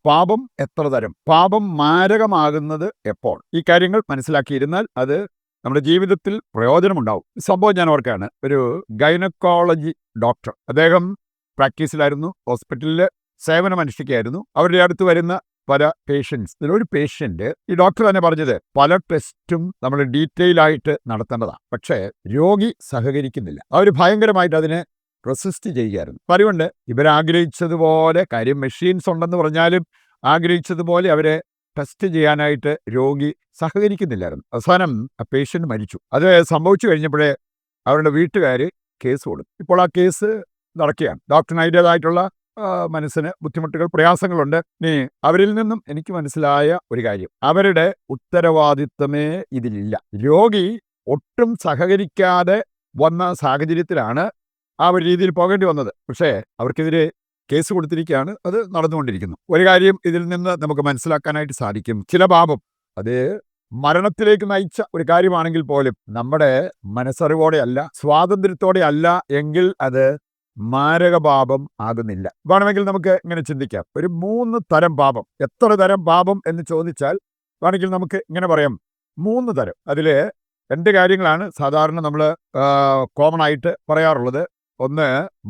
പാപം എത്ര തരം? പാപം മാരകമാകുന്നത് എപ്പോൾ? ഈ കാര്യങ്ങൾ മനസ്സിലാക്കിയിരുന്നാൽ അത് നമ്മുടെ ജീവിതത്തിൽ പ്രയോജനമുണ്ടാവും. സംഭവം ഞാൻ ഓർക്കുകയാണ്. ഒരു ഗൈനക്കോളജി ഡോക്ടർ, അദ്ദേഹം പ്രാക്ടീസിലായിരുന്നു, ഹോസ്പിറ്റലിൽ സേവനമനുഷ്ഠിക്കുകയായിരുന്നു. അവരുടെ അടുത്ത് വരുന്ന പല പേഷ്യൻസ്, ഇതിലൊരു പേഷ്യന്റ് ഈ ഡോക്ടർ തന്നെ പറഞ്ഞത് പല ടെസ്റ്റും നമ്മൾ ഡീറ്റെയിൽ ആയിട്ട് നടത്തേണ്ടതാണ്. പക്ഷേ രോഗി സഹകരിക്കുന്നില്ല. അവർ ഭയങ്കരമായിട്ട് അതിനെ റെസിസ്റ്റ് ചെയ്യുകയായിരുന്നു. അപ്പം അതുകൊണ്ട് ഇവരാഗ്രഹിച്ചതുപോലെ, കാര്യം മെഷീൻസ് ഉണ്ടെന്ന് പറഞ്ഞാലും ആഗ്രഹിച്ചതുപോലെ അവരെ ടെസ്റ്റ് ചെയ്യാനായിട്ട് രോഗി സഹകരിക്കുന്നില്ലായിരുന്നു. അവസാനം ആ പേഷ്യൻ്റ് മരിച്ചു. അത് സംഭവിച്ചു കഴിഞ്ഞപ്പോഴേ അവരുടെ വീട്ടുകാർ കേസ് കൊടുത്തു. ഇപ്പോൾ ആ കേസ് നടക്കുകയാണ്. ഡോക്ടറിന് അതിൻ്റേതായിട്ടുള്ള മനസ്സിന് ബുദ്ധിമുട്ടുകൾ, പ്രയാസങ്ങളുണ്ട്. ഇനി അവരിൽ നിന്നും എനിക്ക് മനസ്സിലായ ഒരു കാര്യം, അവരുടെ ഉത്തരവാദിത്തമേ ഇതിലില്ല. രോഗി ഒട്ടും സഹകരിക്കാതെ വന്ന സാഹചര്യത്തിലാണ് ആ ഒരു രീതിയിൽ പോകേണ്ടി വന്നത്. പക്ഷേ അവർക്കെതിരെ കേസ് കൊടുത്തിരിക്കുകയാണ്. അത് നടന്നുകൊണ്ടിരിക്കുന്നു. ഒരു കാര്യം ഇതിൽ നിന്ന് നമുക്ക് മനസ്സിലാക്കാനായിട്ട് സാധിക്കും. ചില പാപം അത് മരണത്തിലേക്ക് നയിച്ച ഒരു കാര്യമാണെങ്കിൽ പോലും നമ്മുടെ മനസ്സറിവോടെ അല്ല, സ്വാതന്ത്ര്യത്തോടെ അല്ല എങ്കിൽ അത് മാരകപാപം ആകുന്നില്ല. വേണമെങ്കിൽ നമുക്ക് ഇങ്ങനെ ചിന്തിക്കാം, ഒരു 3 തരം പാപം. എത്ര തരം പാപം എന്ന് ചോദിച്ചാൽ വേണമെങ്കിൽ നമുക്ക് ഇങ്ങനെ പറയാം, 3 തരം. അതിൽ 2 കാര്യങ്ങളാണ് സാധാരണ നമ്മൾ കോമൺ ആയിട്ട് പറയാറുള്ളത്. ഒന്ന്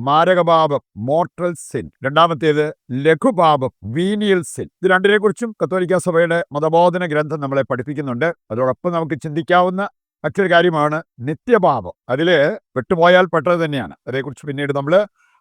മാരകപാപം, മോർട്ടൽ സിൻ. രണ്ടാമത്തേത് ലഘുപാപം, വീനിയൽ സിൻ. ഇത് രണ്ടിനെ കുറിച്ചും കത്തോലിക്കാ സഭയുടെ മതബോധന ഗ്രന്ഥം നമ്മളെ പഠിപ്പിക്കുന്നുണ്ട്. അതോടൊപ്പം നമുക്ക് ചിന്തിക്കാവുന്ന മറ്റൊരു കാര്യമാണ് നിത്യപാപം. അതിൽ പെട്ടുപോയാൽ പെട്ടത് തന്നെയാണ്. അതേക്കുറിച്ച് പിന്നീട് നമ്മൾ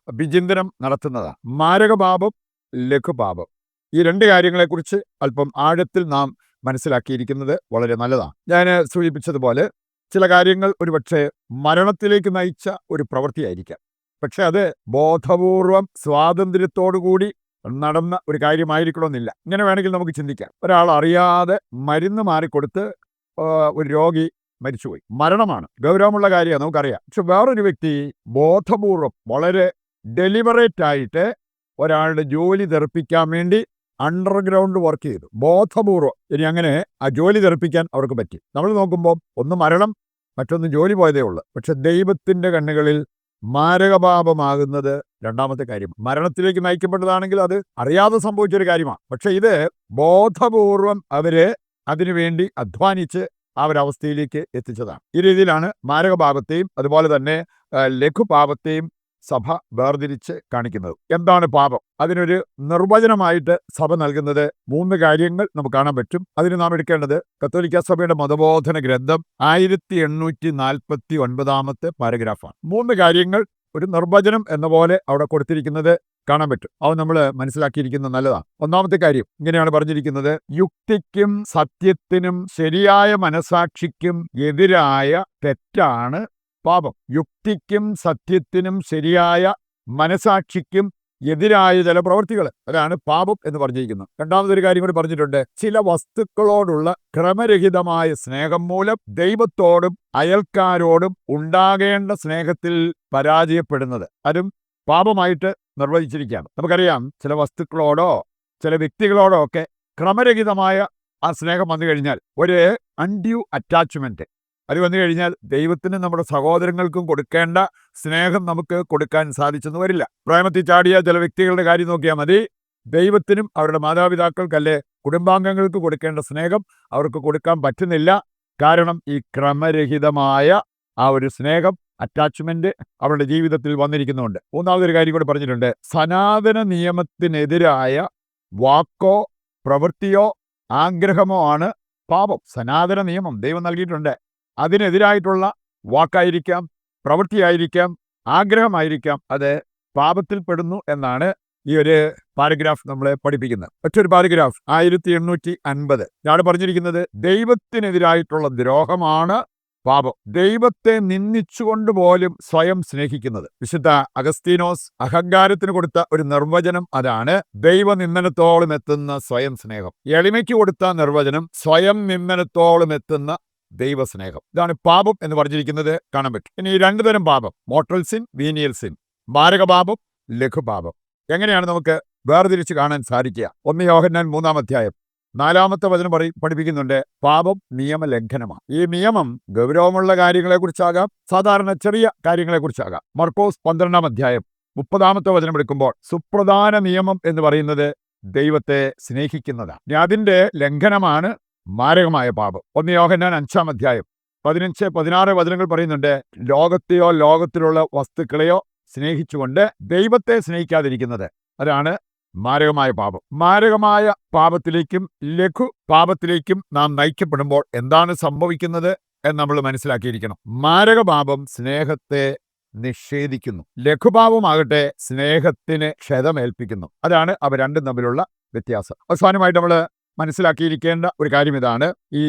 വിചിന്തനം നടത്തുന്നതാണ്. മാരകപാപം, ലഘുപാപം, ഈ 2 കാര്യങ്ങളെക്കുറിച്ച് അല്പം ആഴത്തിൽ നാം മനസ്സിലാക്കിയിരിക്കുന്നത് വളരെ നല്ലതാണ്. ഞാൻ സൂചിപ്പിച്ചതുപോലെ ചില കാര്യങ്ങൾ ഒരുപക്ഷെ മരണത്തിലേക്ക് നയിച്ച ഒരു പ്രവൃത്തിയായിരിക്കാം. പക്ഷെ അത് ബോധപൂർവം സ്വാതന്ത്ര്യത്തോടുകൂടി നടന്ന ഒരു കാര്യമായിരിക്കണമെന്നില്ല. ഇങ്ങനെ വേണമെങ്കിൽ നമുക്ക് ചിന്തിക്കാം. ഒരാൾ അറിയാതെ മരുന്ന് മാറിക്കൊടുത്ത് ഒരു രോഗി മരിച്ചുപോയി. മരണമാണ്, ഗൗരവമുള്ള കാര്യമാണ്, നമുക്കറിയാം. പക്ഷെ വേറൊരു വ്യക്തി ബോധപൂർവം വളരെ ഡെലിബറേറ്റ് ആയിട്ട് ഒരാളുടെ ജോലി തെറിപ്പിക്കാൻ വേണ്ടി അണ്ടർഗ്രൗണ്ട് വർക്ക് ചെയ്തു, ബോധപൂർവം. ഇനി അങ്ങനെ ആ ജോലി തെറിപ്പിക്കാൻ അവർക്ക് പറ്റി. നമ്മൾ നോക്കുമ്പോൾ ഒന്ന് മരണം, മറ്റൊന്ന് ജോലി പോയതേ ഉള്ളൂ. പക്ഷെ ദൈവത്തിൻ്റെ കണ്ണുകളിൽ മാരകപാപമാകുന്നത് രണ്ടാമത്തെ കാര്യം. മരണത്തിലേക്ക് നയിക്കപ്പെട്ടതാണെങ്കിൽ അത് അറിയാതെ സംഭവിച്ചൊരു കാര്യമാണ്. പക്ഷെ ഇത് ബോധപൂർവം അവര് അതിനുവേണ്ടി അധ്വാനിച്ച് ആ ഒരവസ്ഥയിലേക്ക് എത്തിച്ചതാണ്. ഈ രീതിയിലാണ് മാരകപാപത്തെയും അതുപോലെ തന്നെ ലഘുപാപത്തെയും സഭ വേർതിരിച്ച് കാണിക്കുന്നത്. എന്താണ് പാപം? അതിനൊരു നിർവചനമായിട്ട് സഭ നൽകുന്നത് 3 കാര്യങ്ങൾ നമുക്ക് കാണാൻ പറ്റും. അതിന് നാം എടുക്കേണ്ടത് കത്തോലിക്കാ സഭയുടെ മതബോധന ഗ്രന്ഥം 1849 പാരഗ്രാഫാണ്. 3 കാര്യങ്ങൾ ഒരു നിർവചനം എന്ന പോലെ അവിടെ കൊടുത്തിരിക്കുന്നത് കാണാൻ പറ്റും. അത് നമ്മൾ മനസ്സിലാക്കിയിരിക്കുന്നത് നല്ലതാണ്. ഒന്നാമത്തെ കാര്യം ഇങ്ങനെയാണ് പറഞ്ഞിരിക്കുന്നത്: യുക്തിക്കും സത്യത്തിനും ശരിയായ മനസാക്ഷിക്കും എതിരായ തെറ്റാണ് പാപം. യുക്തിക്കും സത്യത്തിനും ശരിയായ മനസാക്ഷിക്കും എതിരായ ചില പ്രവൃത്തികൾ, അതാണ് പാപം എന്ന് പറഞ്ഞിരിക്കുന്നത്. രണ്ടാമതൊരു കാര്യം കൂടി പറഞ്ഞിട്ടുണ്ട്: ചില വസ്തുക്കളോടുള്ള ക്രമരഹിതമായ സ്നേഹം മൂലം ദൈവത്തോടും അയൽക്കാരോടും ഉണ്ടാകേണ്ട സ്നേഹത്തിൽ പരാജയപ്പെടുന്നത്, അതും പാപമായിട്ട് നിർവചിച്ചിരിക്കുകയാണ്. നമുക്കറിയാം, ചില വസ്തുക്കളോടോ ചില വ്യക്തികളോടോ ഒക്കെ ക്രമരഹിതമായ ആ സ്നേഹം വന്നു കഴിഞ്ഞാൽ, ഒരു അൺഡ്യൂ അറ്റാച്ച്മെന്റ് അത് വന്നു കഴിഞ്ഞാൽ ദൈവത്തിന് നമ്മുടെ സഹോദരങ്ങൾക്കും കൊടുക്കേണ്ട സ്നേഹം നമുക്ക് കൊടുക്കാൻ സാധിച്ചെന്ന് വരില്ല. പ്രേമത്തിൽ ചാടിയ ചില വ്യക്തികളുടെ കാര്യം നോക്കിയാൽ മതി. ദൈവത്തിനും അവരുടെ മാതാപിതാക്കൾക്കല്ലേ കുടുംബാംഗങ്ങൾക്ക് കൊടുക്കേണ്ട സ്നേഹം അവർക്ക് കൊടുക്കാൻ പറ്റുന്നില്ല. കാരണം ഈ ക്രമരഹിതമായ ആ ഒരു സ്നേഹം, അറ്റാച്ച്മെന്റ് അവരുടെ ജീവിതത്തിൽ വന്നിരിക്കുന്നുണ്ട്. മൂന്നാമതൊരു കാര്യം കൂടി പറഞ്ഞിട്ടുണ്ട്: സനാതന നിയമത്തിനെതിരായ വാക്കോ പ്രവൃത്തിയോ ആഗ്രഹമോ ആണ് പാപം. സനാതന നിയമം ദൈവം നൽകിയിട്ടുണ്ട്. അതിനെതിരായിട്ടുള്ള വാക്കായിരിക്കാം, പ്രവൃത്തിയായിരിക്കാം, ആഗ്രഹമായിരിക്കാം, അത് പാപത്തിൽപ്പെടുന്നു എന്നാണ് ഈ ഒരു പാരഗ്രാഫ് നമ്മളെ പഠിപ്പിക്കുന്നത്. മറ്റൊരു പാരഗ്രാഫ് 1850 ഞാൻ പറഞ്ഞിരിക്കുന്നത് ദൈവത്തിനെതിരായിട്ടുള്ള ദ്രോഹമാണ് പാപം. ദൈവത്തെ നിന്ദിച്ചുകൊണ്ട് പോലും സ്വയം സ്നേഹിക്കുന്നത്. വിശുദ്ധ അഗസ്തീനോസ് അഹങ്കാരത്തിന് കൊടുത്ത ഒരു നിർവചനം അതാണ്: ദൈവനിന്ദനത്തോളം എത്തുന്ന സ്വയം സ്നേഹം. എളിമയ്ക്ക് കൊടുത്ത നിർവചനം സ്വയം നിന്ദനത്തോളം എത്തുന്ന ദൈവസ്നേഹം. ഇതാണ് പാപം എന്ന് പറഞ്ഞിരിക്കുന്നത് കാണാൻ പറ്റും. ഇനി 2 തരം പാപം: മോർട്ടൽ സിൻ, വീനിയൽ സിൻ. മാരകപാപം, ലഘുപാപം. എങ്ങനെയാണ് നമുക്ക് വേർതിരിച്ച് കാണാൻ സാധിക്കുക? 1 യോഹന്നാൻ 3-ാം അധ്യായം 4-ാമത്തെ വചനം പഠിപ്പിക്കുന്നുണ്ട്: പാപം നിയമലംഘനമാണ്. ഈ നിയമം ഗൗരവമുള്ള കാര്യങ്ങളെക്കുറിച്ചാകാം, സാധാരണ ചെറിയ കാര്യങ്ങളെക്കുറിച്ചാകാം. മർക്കോസ് 12-ാം അധ്യായം 30-ാമത്തെ വചനം എടുക്കുമ്പോൾ സുപ്രധാന നിയമം എന്ന് പറയുന്നത് ദൈവത്തെ സ്നേഹിക്കുന്നതാണ്. ഇനി അതിൻ്റെ ലംഘനമാണ് മാരകമായ പാപം. 1 യോഹന്നാൻ 5-ാം അധ്യായം 15-16 വചനങ്ങൾ പറയുന്നുണ്ട്, ലോകത്തെയോ ലോകത്തിലുള്ള വസ്തുക്കളെയോ സ്നേഹിച്ചുകൊണ്ട് ദൈവത്തെ സ്നേഹിക്കാതിരിക്കുന്നത്, അതാണ് മാരകമായ പാപം. മാരകമായ പാപത്തിലേക്കും ലഘു പാപത്തിലേക്കും നാം നയിക്കപ്പെടുമ്പോൾ എന്താണ് സംഭവിക്കുന്നത് എന്ന് നമ്മൾ മനസ്സിലാക്കിയിരിക്കണം. മാരകപാപം സ്നേഹത്തെ നിഷേധിക്കുന്നു, ലഘുപാപമാകട്ടെ സ്നേഹത്തിന് ക്ഷതമേൽപ്പിക്കുന്നു. അതാണ് അവ രണ്ടും തമ്മിലുള്ള വ്യത്യാസം. അവസാനമായിട്ട് നമ്മൾ മനസ്സിലാക്കിയിരിക്കേണ്ട ഒരു കാര്യം ഇതാണ്, ഈ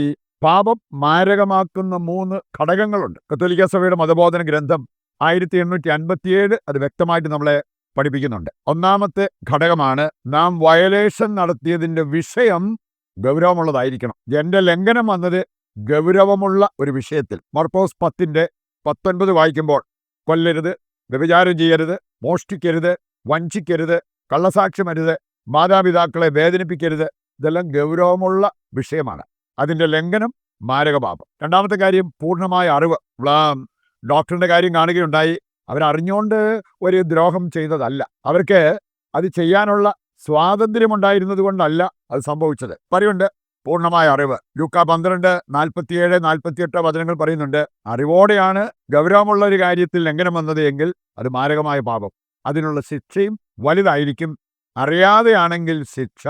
പാപം മാരകമാക്കുന്ന 3 ഘടകങ്ങളുണ്ട്. കത്തോലിക്ക സഭയുടെ മതബോധന ഗ്രന്ഥം 1857 അത് വ്യക്തമായിട്ട് നമ്മളെ പഠിപ്പിക്കുന്നുണ്ട്. ഒന്നാമത്തെ ഘടകമാണ്, നാം വയലേഷൻ നടത്തിയതിൻ്റെ വിഷയം ഗൗരവമുള്ളതായിരിക്കണം. എൻ്റെ ലംഘനം വന്നത് ഗൗരവമുള്ള ഒരു വിഷയത്തിൽ. മർക്കോസ് 10-19 വായിക്കുമ്പോൾ, കൊല്ലരുത്, വ്യഭിചാരം ചെയ്യരുത്, മോഷ്ടിക്കരുത്, വഞ്ചിക്കരുത്, കള്ളസാക്ഷ്യം അരുത്, മാതാപിതാക്കളെ വേദനിപ്പിക്കരുത്, ഇതെല്ലാം ഗൗരവമുള്ള വിഷയമാണ്. അതിൻ്റെ ലംഘനം മാരകപാപം. രണ്ടാമത്തെ കാര്യം, പൂർണ്ണമായ അറിവ്. ഡോക്ടറിൻ്റെ കാര്യം കാണുകയുണ്ടായി. അവരറിഞ്ഞുകൊണ്ട് ഒരു ദ്രോഹം ചെയ്തതല്ല, അവർക്ക് അത് ചെയ്യാനുള്ള സ്വാതന്ത്ര്യമുണ്ടായിരുന്നത് കൊണ്ടല്ല അത് സംഭവിച്ചത്. പറയുണ്ട് പൂർണ്ണമായ അറിവ്. ലൂക്കാ 12:47-48 വചനങ്ങൾ പറയുന്നുണ്ട്, അറിവോടെയാണ് ഗൗരവമുള്ള ഒരു കാര്യത്തിൽ ലംഘനം വന്നത് എങ്കിൽ അത് മാരകമായ പാപം, അതിനുള്ള ശിക്ഷയും വലുതായിരിക്കും. അറിയാതെയാണെങ്കിൽ ശിക്ഷ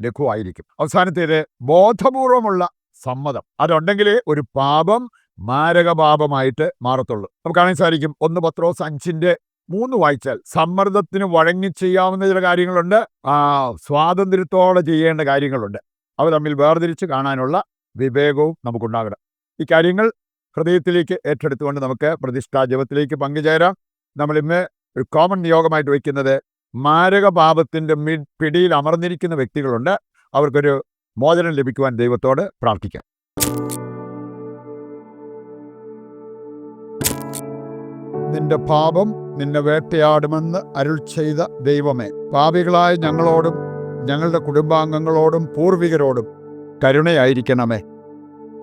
ലഘുവായിരിക്കും. അവസാനത്തേത്, ബോധപൂർവമുള്ള സമ്മതം. അതുണ്ടെങ്കിലേ ഒരു പാപം മാരകപാപമായിട്ട് മാറത്തുള്ളൂ. നമുക്ക് കാണാൻ സാധിക്കും, 1 പത്രോസ് 5:3 വായിച്ചാൽ, സമ്മർദ്ദത്തിന് വഴങ്ങി ചെയ്യാവുന്ന ചില കാര്യങ്ങളുണ്ട്, സ്വാതന്ത്ര്യത്തോടെ ചെയ്യേണ്ട കാര്യങ്ങളുണ്ട്. അവ തമ്മിൽ വേർതിരിച്ച് കാണാനുള്ള വിവേകവും നമുക്കുണ്ടാകണം. ഈ കാര്യങ്ങൾ ഹൃദയത്തിലേക്ക് ഏറ്റെടുത്തുകൊണ്ട് നമുക്ക് പ്രതിഷ്ഠാ ജപത്തിലേക്ക് പങ്കുചേരാം. നമ്മൾ ഇന്ന് ഒരു കോമൺ നിയോഗമായിട്ട് വയ്ക്കുന്നത്, മാരകപാപത്തിൻ്റെ പിടിയിൽ അമർന്നിരിക്കുന്ന വ്യക്തികളുണ്ട്, അവർക്കൊരു മോചനം ലഭിക്കുവാൻ ദൈവത്തോട് പ്രാർത്ഥിക്കാം. നിന്റെ പാപം നിന്നെ വേട്ടയാടുമെന്ന് അരുൾ ചെയ്ത ദൈവമേ, പാപികളായ ഞങ്ങളോടും ഞങ്ങളുടെ കുടുംബാംഗങ്ങളോടും പൂർവികരോടും കരുണയായിരിക്കണമേ.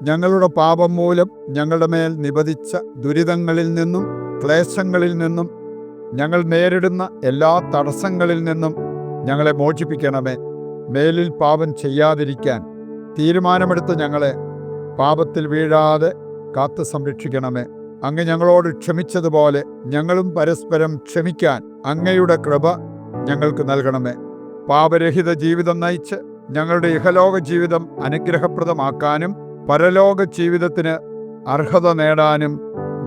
ഞങ്ങളുടെ പാപം മൂലം ഞങ്ങളുടെ മേൽ നിപതിച്ച ദുരിതങ്ങളിൽ നിന്നും ക്ലേശങ്ങളിൽ നിന്നും ഞങ്ങൾ നേരിടുന്ന എല്ലാ തടസ്സങ്ങളിൽ നിന്നും ഞങ്ങളെ മോചിപ്പിക്കണമേ. മേലിൽ പാപം ചെയ്യാതിരിക്കാൻ തീരുമാനമെടുത്ത ഞങ്ങളെ പാപത്തിൽ വീഴാതെ കാത്തു സംരക്ഷിക്കണമേ. അങ്ങ് ഞങ്ങളോട് ക്ഷമിച്ചതുപോലെ ഞങ്ങളും പരസ്പരം ക്ഷമിക്കാൻ അങ്ങയുടെ കൃപ ഞങ്ങൾക്ക് നൽകണമേ. പാപരഹിത ജീവിതം നയിച്ച് ഞങ്ങളുടെ ഇഹലോക ജീവിതം അനുഗ്രഹപ്രദമാക്കാനും പരലോക ജീവിതത്തിന് അർഹത നേടാനും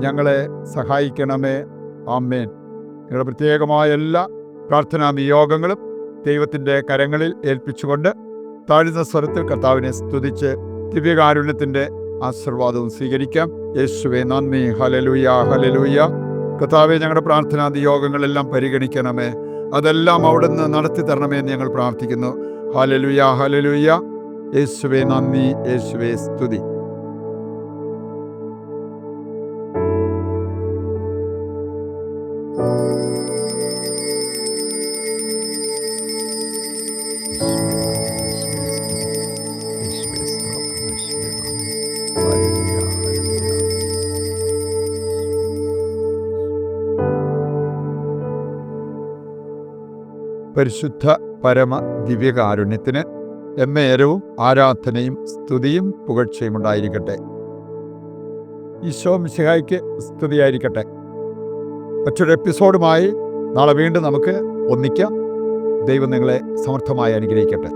ഞങ്ങളെ സഹായിക്കണമേ. ആമേൻ. നിങ്ങളുടെ പ്രത്യേകമായ എല്ലാ പ്രാർത്ഥനാ നിയോഗങ്ങളും ദൈവത്തിൻ്റെ കരങ്ങളിൽ ഏൽപ്പിച്ചുകൊണ്ട് താഴ്ന്ന സ്വരത്തിൽ കർത്താവിനെ സ്തുതിച്ച് ദിവ്യകാരുണ്യത്തിൻ്റെ ആശീർവാദവും സ്വീകരിക്കാം. യേശുവേ നന്ദി, ഹല്ലേലൂയ, ഹല്ലേലൂയ. കർത്താവേ, ഞങ്ങളുടെ പ്രാർത്ഥനാ നിയോഗങ്ങളെല്ലാം പരിഗണിക്കണമേ, അതെല്ലാം അവിടുന്ന് നടത്തി തരണമേ എന്ന് ഞങ്ങൾ പ്രാർത്ഥിക്കുന്നു. Hallelujah, hallelujah. യേശുവേ നന്ദി, യേശുവേ സ്തുതി. പരിശുദ്ധ പരമ ദിവ്യകാരുണ്യത്തിന് എന്നേരവും ആരാധനയും സ്തുതിയും പുകഴ്ചയും ഉണ്ടായിരിക്കട്ടെ. ഈശോ മിശിഹായ്ക്ക് സ്തുതിയായിരിക്കട്ടെ. മറ്റൊരു എപ്പിസോഡുമായി നാളെ വീണ്ടും നമുക്ക് ഒന്നിക്കാം. ദൈവം നിങ്ങളെ സമർത്ഥമായി അനുഗ്രഹിക്കട്ടെ.